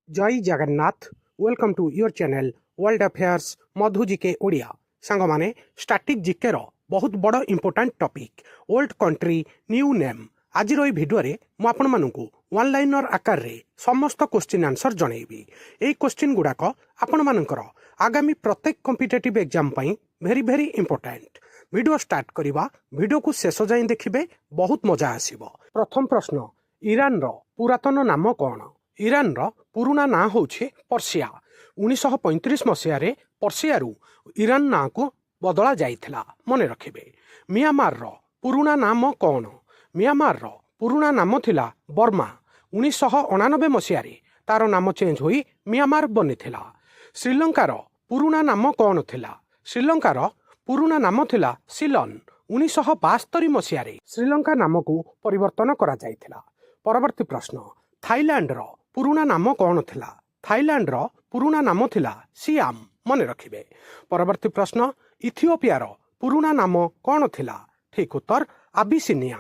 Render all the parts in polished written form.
जय Jagannath welcome to your channel world affairs Madhu GK Odia सांग माने स्टैटिक जिके रो बहुत बड़ important topic old country new name आज भिडियो रे मु आपण मानकु वन लाइनर आकार रे समस्त क्वेश्चन आंसर जनइबी एई क्वेश्चन गुडाक आपण मानकर आगामी प्रत्येक कॉम्पिटिटिव एग्जाम पई very very important video start करिबा वीडियो को शेष जाए देखिबे बहुत मजा आसीबो। प्रथम प्रश्न ईरान रो पुरातन नाम कोन? ईरान रो पुराना ना होउछे पर्सिया। 1935 मसिया रे पर्सिया रु ईरान ना को बदला जाइथिला मने रखिबे। म्यांमार रो पुराना नाम कोन? म्यांमार रो पुराना नाम थिला बर्मा। 1999 मसिया रे तार नाम चेंज होई म्यांमार बनिथिला। श्रीलंका रो पुराना नाम कोन थिला? श्रीलंका रो पुराना नाम थिला सिलन। 1972 मसिया रे श्रीलंका नाम को परिवर्तन करा जाइथिला। परवर्ती प्रश्न थाईलैंड रो पुराना नाम कोन थिला? थाईलैंड रो पुराना नाम थिला सियाम मने रखिबे। परवर्ती प्रश्न इथियोपिया रो पुराना नाम कोन थिला? ठीक उत्तर आबिसिनिया।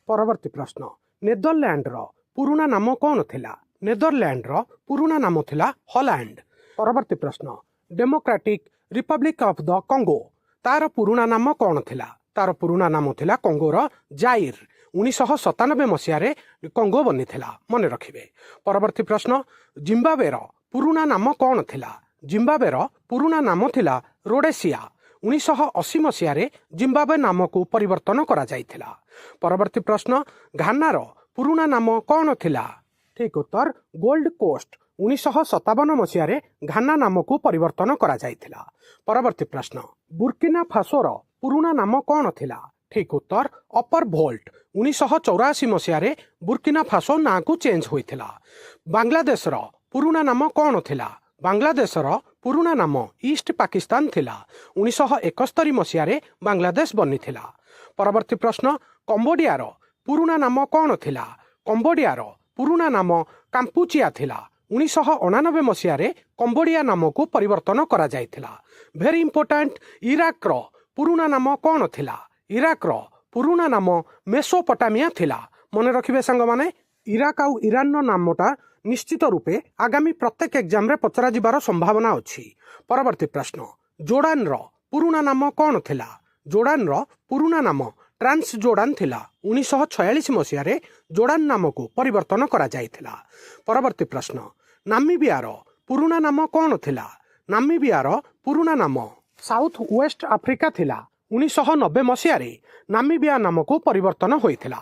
परवर्ती प्रश्न नेदरलैंड रो पुराना नाम कोन थिला? नेदरलैंड रो पुराना नाम थिला हॉलैंड। परवर्ती प्रश्न डेमोक्रेटिक रिपब्लिक ऑफ द कंगो तार पुराना नाम कोन थिला? तार पुराना नाम थिला कंगोर जाइर। 1997 मसिया रे कंगो बनिथिला मने रखिबे। परवर्ती प्रश्न जिम्बाब्वेर पुराना नाम कोन थिला? जिम्बाब्वेर पुराना नाम थिला रोडेसिया। 1980 मसिया रे जिम्बाब्वे नाम को परिवर्तन करा जाइथिला। परवर्ती प्रश्न घानार पुराना नाम कोन थिला? ठीक उत्तर गोल्ड कोस्ट। 1957 मसिया रे घाना नाम को परिवर्तन करा जाइथिला। परवर्ती प्रश्न बुर्किना फासोर पुराना नाम कोन थिला? ठीक उत्तर अपर भोल्ट। 1984 मसिया रे बुर्किना फासो ना को चेंज होइथिला। बांग्लादेश रो पुराना नाम कोन थिला? बांग्लादेश रो पुराना नाम ईस्ट पाकिस्तान थिला। 1971 मसिया रे बांग्लादेश बनिथिला। परवर्ती प्रश्न कंबोडिया रो पुराना नाम कोन थिला? कंबोडिया रो पुराना नाम काम्पुचिया थिला। 1999 मसिया रे कंबोडिया नाम को परिवर्तन करा जाइथिला। वेरी इंपोर्टेंट इराक रो पुराना नाम कोन थिला? इराक रो पुराना नाम मेसोपोटामिया थिला मने रखिबे सांग माने। इराक आउ ईरान रो नामटा निश्चित रूपे आगामी प्रत्येक एग्जाम रे पचरा जिबार संभावना अछि। परवर्ती प्रश्न जोर्डान रो पुराना नाम कोन थिला? जोर्डान रो पुराना नाम ट्रांस जोर्डान थिला। 1946 मसिया रे जोर्डान नाम को परिवर्तन करा जाइथिला। परवर्ती प्रश्न नामीबिया रो पुराना नाम कोन थिला? नामीबिया रो पुराना नाम साउथ वेस्ट अफ्रीका थिला। 1990 मसिया रे नामीबिया नाम को परिवर्तन होइथिला।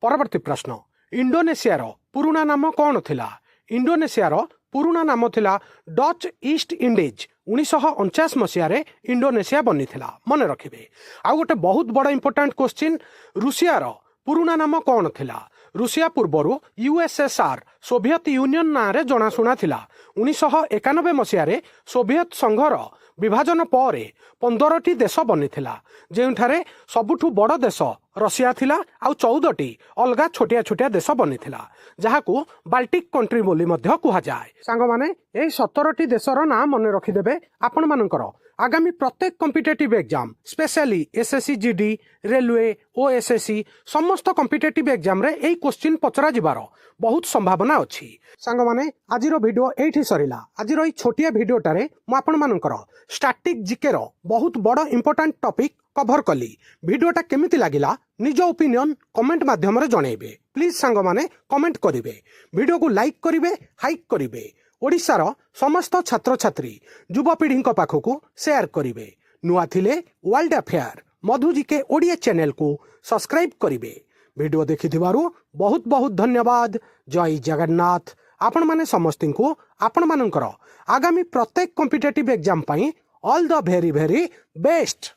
परवर्ती प्रश्न इंडोनेशिया रो पुराना नाम कोन थिला? इंडोनेशिया रो पुराना नाम थिला डच ईस्ट इंडीज। 1949 मसिया रे इंडोनेशिया बनिथिला मने रखिबे। आ गोटे बहुत बड़ा इंपोर्टेंट क्वेश्चन रूसिया रो पुराना नाम कोन थिला? रूसिया पूर्वरु यूएसएसआर सोवियत यूनियन ना रे जनाशुना थिला। 1991 मसिया रे सोवियत संघर विभाजन पर 15टी देश बनिथिला जेउठारे सबुठु बड़ देश रशिया थिला आउ 14टी अलगा छोटिया छोटिया देश बनिथिला जहाकू बाल्टिक कंट्री बोली मध्य कुहा जाय। सांग माने एई 17टी देशर ना मने रखिदेबे आपण मानकर आगामी प्रत्येक competitive exam specially SSC GD railway OSSC समस्त कॉम्पिटिटिव एग्जाम रे एई क्वेश्चन पचरा जिबार बहुत संभावना अछि। सांग माने आजिर वीडियो एठी सरिला। आजिर एई छोटिया वीडियोटारे मु आपण मानकर स्टैटिक जीके रो बहुत बड़ इंपोर्टेंट टॉपिक कवर कली। वीडियोटा केमिति लागिला निज ओपिनियन कमेंट माध्यम रे जणेबे। प्लीज सांग माने कमेंट करिवे, वीडियो को लाइक करिवे, हाइक करिवे। ओडिशार समस्त छात्र छात्री युवपीढ़ी पाखकू शेयर करिवे। नुआ थिले वर्ल्ड अफेयर मधु जिके ओडिया चैनल को सब्सक्राइब करिवे। वीडियो देखिथिबारु बहुत बहुत धन्यवाद। जय जगन्नाथ। आपण माने समस्तिं को आपण मानकर आगामी प्रत्येक कॉम्पिटिटिव एग्जाम पई all the very very best.